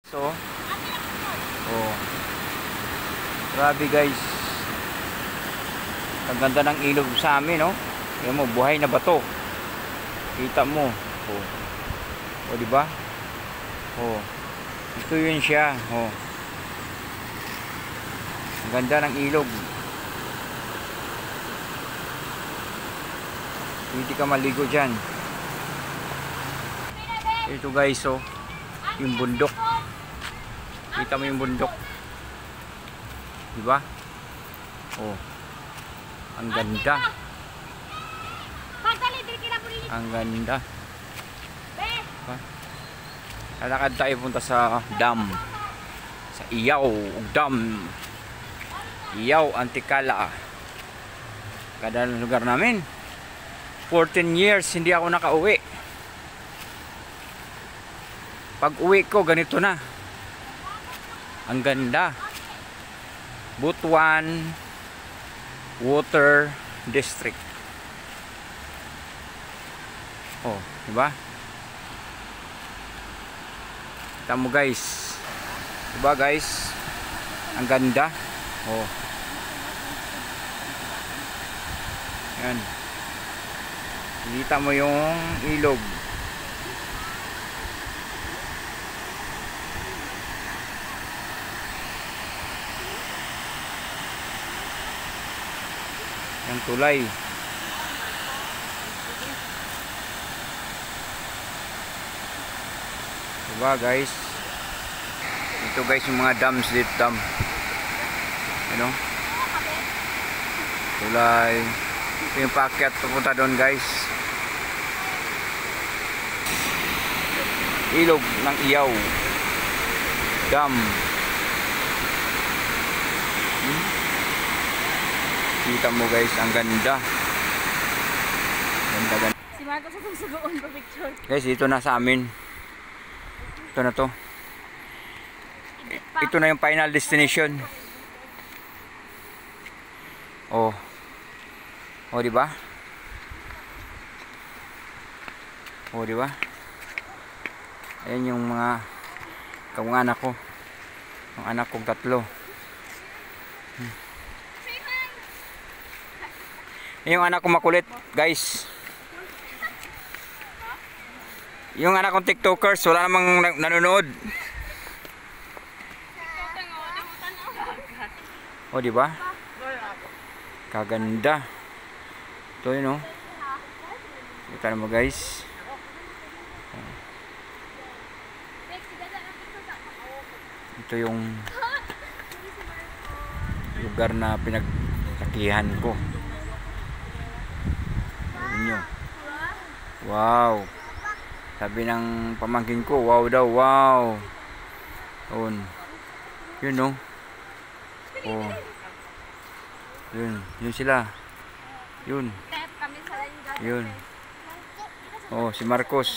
So, oh. Grabe guys. Ang ganda ng ilog sa amin, no? Ayan mo, buhay na bato. Kita mo. Oh. Oh, di ba? Oh. Ito yun siya. Oh. Ang ganda ng ilog. Hindi ka maligo dyan. Ito guys, oh. Yung bundok. Kita mo yung bundok. Diba? Oh. Ang ganda. Ang ganda. Diba? Lalakad tayo punta sa dam. Sa Iyaw Dam. Iyaw Antikala. Kada lugar namin. 14 years hindi ako nakauwi. Pag uwi ko ganito na. Ang ganda. Butuan Water District. Oh, diba? Kita mo guys. Diba guys? Ang ganda. Oh. Yan. Kita mo yung ilog. Yung tulay. Diba guys? Ito guys yung mga dams dito, dam. Ano? Tulay. Ito yung paakyat papunta doon guys. Ilog ng Iyaw Dam. Kita mo guys, ang ganda. Ganda, ganda. Si Marcos sa susugoon pa picture. Guys, ito na sa amin. Ito na to. Ito na yung final destination. Oh. Oh, di ba? Oh, di ba? Ayan yung mga kamag-anak ko. Ang anak kong 3. Yung anak ko makulit, guys. Yung anak kong TikTokers, wala namang nanonood. O, di ba? Kaganda. Ito yun, oh. Kita mo, guys. Ito yung lugar na pinaglakihan ko. Nyo. Wow. Sabi ng pamangkin ko, wow daw, wow. Yun no. Oh. Yun sila. Yun. Oh, si Marcos.